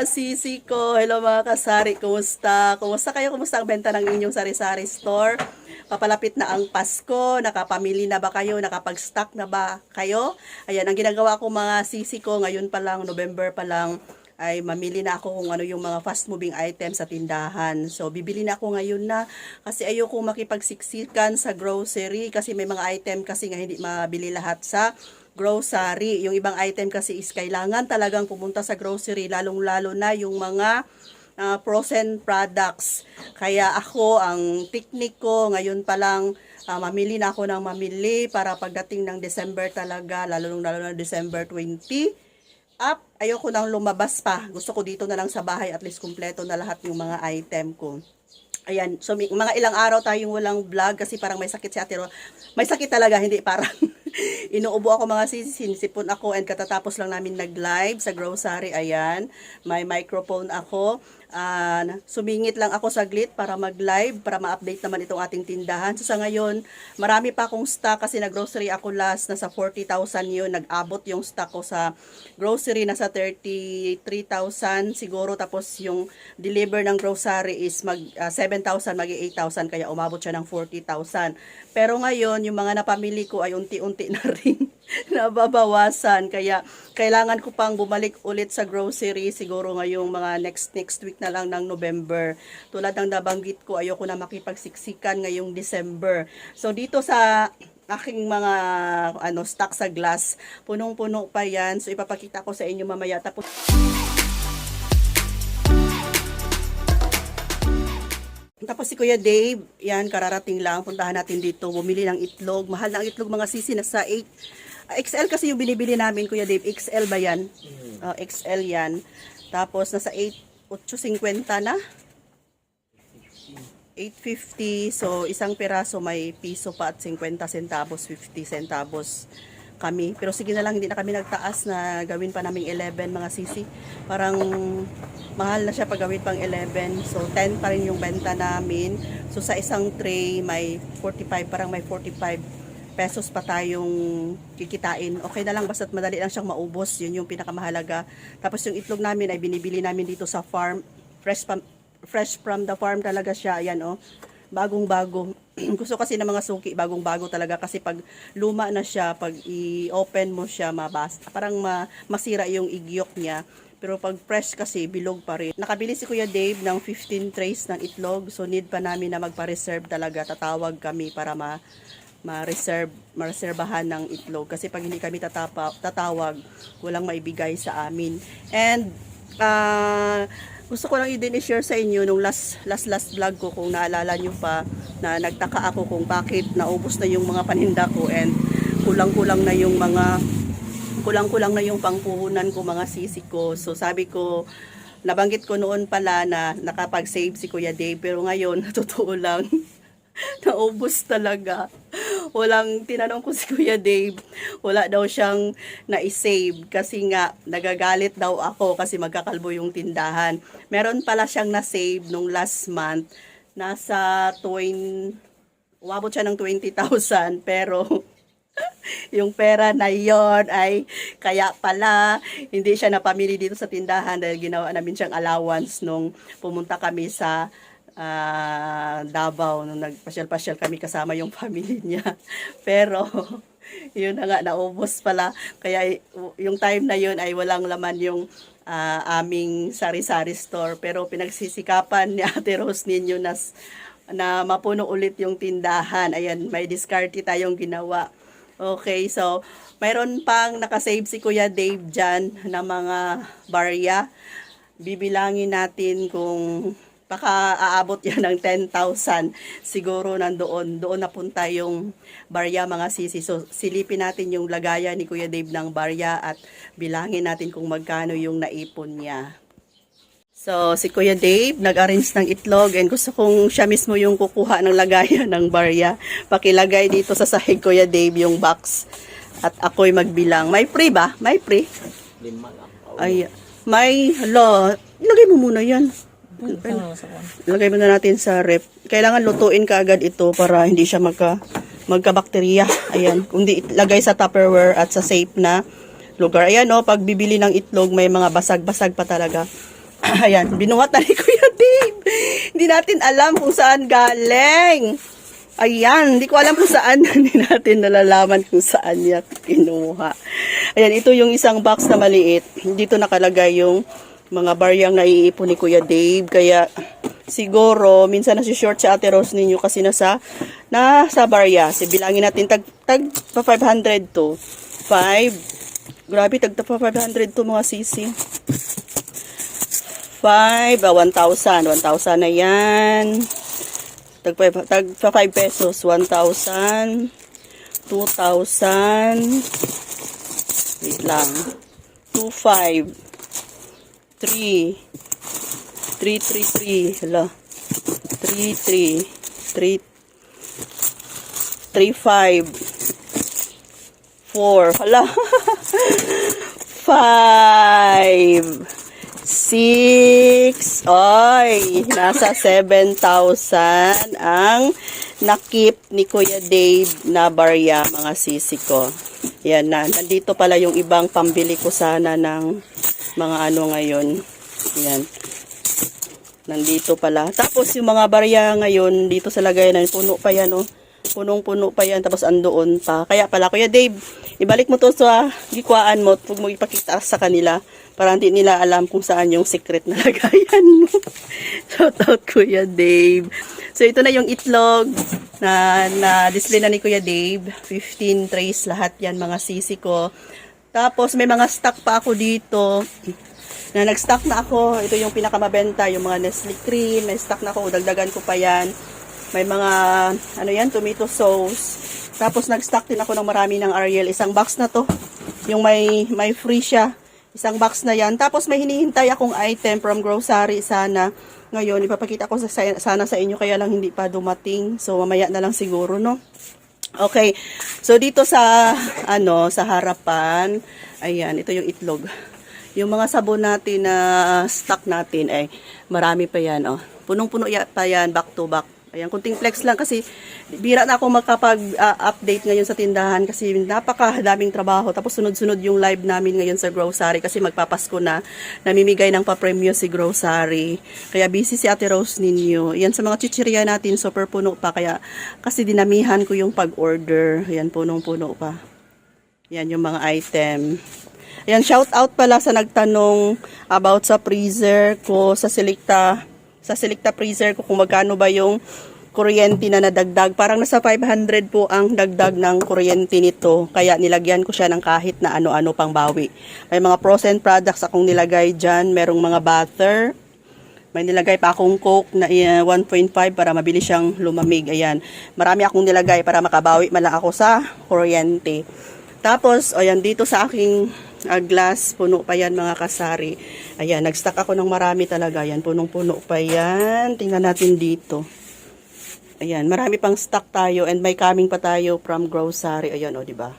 mga sisi ko. Hello mga kasari. Kumusta? Kumusta kayo? Kumusta ang benta ng inyong sari-sari store? Papalapit na ang Pasko. Nakapamili na ba kayo? Nakapag-stock na ba kayo? Ayan, ang ginagawa ko mga sisi ko ngayon pa lang, November pa lang, ay mamili na ako kung ano yung mga fast moving items sa tindahan. So, bibili na ako ngayon na kasi ayoko makipagsiksikan sa grocery kasi may mga item kasi nga hindi mabili lahat sa grocery. Yung ibang item kasi is kailangan talagang pumunta sa grocery, lalong-lalo na yung mga frozen products. Kaya ako, ang technique ko, ngayon pa lang, mamili na ako ng mamili para pagdating ng December talaga, lalo na December 20, ayoko nang lumabas pa. Gusto ko dito na lang sa bahay, at least kumpleto na lahat yung mga item ko. Ayan, so mga ilang araw tayong walang vlog kasi parang may sakit si Ate Ro. May sakit talaga, hindi parang inuubo ako mga sinisipon ako and katatapos lang namin nag-live sa grocery. Ayan, may microphone ako. Sumingit lang ako saglit para mag-live, para ma-update naman itong ating tindahan. So sa ngayon, marami pa akong stock kasi nag-grocery ako last, nasa 40,000 yun. Nag-abot yung stock ko sa grocery, nasa 33,000 siguro. Tapos yung deliver ng grocery is 7,000, mag-8,000, kaya umabot siya ng 40,000. Pero ngayon, yung mga napamili ko ay unti-unti na rin nababawasan. Kaya kailangan ko pang bumalik ulit sa grocery siguro ngayong mga next week na lang ng November. Tulad ng nabanggit ko, ayoko na makipagsiksikan ngayong December. So dito sa aking mga stock sa glass, punong-puno pa yan. So ipapakita ko sa inyo mamaya. Tapos si Kuya Dave, yan, kararating lang. Puntahan natin dito, bumili ng itlog. Mahal ng itlog mga sisi, nasa 8. XL kasi yung binibili namin, Kuya Dave. XL ba yan? XL yan. Tapos nasa 8.50 na. 8.50. So isang piraso may piso pa at 50 centavos, 50 centavos kami. Pero sige na lang, hindi na kami nagtaas na gawin pa naming 11 mga sisi. Parang mahal na siya pag gawin pang 11. So 10 pa rin yung benta namin. So sa isang tray may 45, parang may 45 pesos pa tayong kikitain. Okay na lang, basta't madali lang siyang maubos. Yun yung pinakamahalaga. Tapos yung itlog namin ay binibili namin dito sa farm. Fresh from the farm talaga siya. Ayan oh. Bagong-bago. Gusto kasi ng mga suki, bagong-bago talaga. Kasi pag luma na siya, pag i-open mo siya, parang masira yung igyok niya. Pero pag fresh kasi, bilog pa rin. Nakabili si Kuya Dave ng 15 trays ng itlog. So need pa namin na magpa-reserve talaga. Tatawag kami para ma-reservahan ng itlog. Kasi pag hindi kami tatawag, walang maibigay sa amin. And gusto ko lang i-share sa inyo nung last vlog ko, kung naalala nyo pa, na nagtaka ako kung bakit naubos na yung mga paninda ko and kulang-kulang na yung pangpuhunan ko mga sisi ko. So sabi ko, nabanggit ko noon pala na nakapag-save si Kuya Dave, pero ngayon totoo lang naubos talaga. Tinanong ko si Kuya Dave, wala daw siyang na-save kasi nga nagagalit daw ako kasi magkakalbo yung tindahan. Meron pala siyang na-save nung last month, nasa umabot siya ng 20,000, pero yung pera na yon ay kaya pala hindi siya napamili dito sa tindahan dahil ginawa namin siyang allowance nung pumunta kami sa Davao, nung nagpasyal-pasyal kami kasama yung family niya. Pero yun na nga, naubos pala. Kaya yung time na yun ay walang laman yung aming sari-sari store. Pero pinagsisikapan ni Ate Rose ninyo na mapuno ulit yung tindahan. Ayan, may diskarte tayong ginawa. Okay, so mayroon pang nakasave si Kuya Dave dyan na mga barya. Bibilangin natin kung baka aabot yan ng 10,000 siguro doon napunta yung barya mga sisi. So silipin natin yung lagayan ni Kuya Dave ng barya at bilangin natin kung magkano yung naipon niya. So si Kuya Dave nag-arrange ng itlog and gusto kong siya mismo yung kukuha ng lagayan ng barya. Pakilagay dito sa sahig, Kuya Dave, yung box at ako'y magbilang. May free ba? May free? 5 lang. Ay, may ilagay mo muna yan. Lagay muna natin sa rep. Kailangan lutuin ka agad ito para hindi siya magka-bakterya. Ayan, kundi lagay sa Tupperware at sa safe na lugar. Ayan pag bibili ng itlog may mga basag-basag pa talaga. Ayan, binuhat na ni Kuya Dave. Hindi natin alam kung saan galing. Ayan, hindi ko alam kung saan. Hindi natin nalalaman kung saan niya kinuha. Ayan, ito yung isang box na maliit. Dito nakalagay yung mga baryang naiipon ni Kuya Dave. Kaya siguro, minsan nasi-short si Ate Rose ninyo kasi nasa barya. Bilangin natin, tag pa 500 to. 5. Grabe, tag pa 500 to mga sisi. 1,000. 1,000 na yan. Tag 5 pesos. 1,000. 2,000. Wait lang. 2,500. 3. 333. Hala. 33. 335. 4. Hala. 5. 6. Oy, nasa 7,000 ang nakip ni Kuya Dave na barya, mga sisi ko. Yan na. Nandito pala yung ibang pambili ko sana ng mga ano ngayon. Yan. Nandito pala. Tapos yung mga barya ngayon, dito sa lagayan, puno pa yan, oh. Punong-puno pa yan, tapos andoon pa. Kaya pala, Kuya Dave, ibalik mo to sa gikwaan mo, huwag mo ipakita sa kanila, para hindi nila alam kung saan yung secret na lagayan mo. Shout out, Kuya Dave. So, ito na yung itlog na display na ni Kuya Dave. 15 trays lahat yan, mga sisi ko. Tapos, may mga stock pa ako dito. Na nag-stock na ako. Ito yung pinakamabenta, yung mga Nestle cream. Na-stock na ako, dagdagan ko pa yan. May mga, ano yan, tomato sauce. Tapos, nag-stock din ako ng marami ng Ariel. Isang box na to. Yung may free siya. Isang box na yan. Tapos, may hinihintay akong item from grocery sana. Ngayon, ipapakita ko sana sa inyo. Kaya lang hindi pa dumating. So, mamaya na lang siguro, no? Okay. So, dito sa, sa harapan. Ayan, ito yung itlog. Yung mga sabon natin na stock natin, ay marami pa yan, oh. Punong-puno pa yan, back to back. Ayan, kunting flex lang kasi bira na ako makapag-update ngayon sa tindahan kasi napakadaming trabaho. Tapos sunod-sunod yung live namin ngayon sa grocery kasi magpapasko na. Namimigay ng pa-premyo si grocery. Kaya busy si Ate Rose ninyo. Yan sa mga chichirya natin, super puno pa. Kaya kasi dinamihan ko yung pag-order. Ayan, punong-puno pa. Yan yung mga item. Ayan, shout out pala sa nagtanong about sa freezer ko sa Selecta freezer ko kung magkano ba yung kuryente na nadagdag. Parang nasa 500 po ang dagdag ng kuryente nito. Kaya nilagyan ko siya ng kahit na ano-ano pang bawi. May mga frozen products akong nilagay dyan. Merong mga butter. May nilagay pa akong Coke na 1.5 para mabilis siyang lumamig. Ayan. Marami akong nilagay para makabawi man lang ako sa kuryente. Tapos, ayan, dito sa aking glass, puno pa yan mga kasari. Ayan, nag-stock ako ng marami talaga. Ayan, punong-puno pa yan. Tingnan natin dito. Ayan, marami pang stock tayo and may coming pa tayo from grocery. Ayan, o, diba?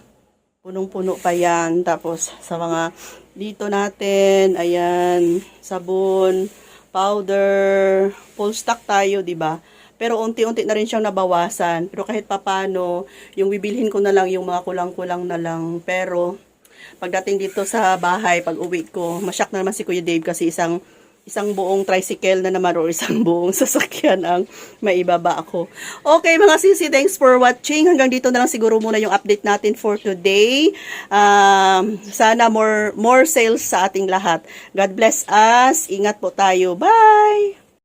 Punong-puno pa yan. Tapos, sa mga dito natin, ayan, sabon, powder, full stock tayo, diba? Pero unti-unti na rin siyang nabawasan. Pero kahit papano, yung bibilhin ko na lang, yung mga kulang-kulang na lang. Pero, pagdating dito sa bahay, pag uwi ko, masyak na naman si Kuya Dave kasi isang buong tricycle na naman o isang buong sasakyan ang maibaba ako. Okay mga sisi, thanks for watching. Hanggang dito na lang siguro muna yung update natin for today. Sana more sales sa ating lahat. God bless us. Ingat po tayo. Bye!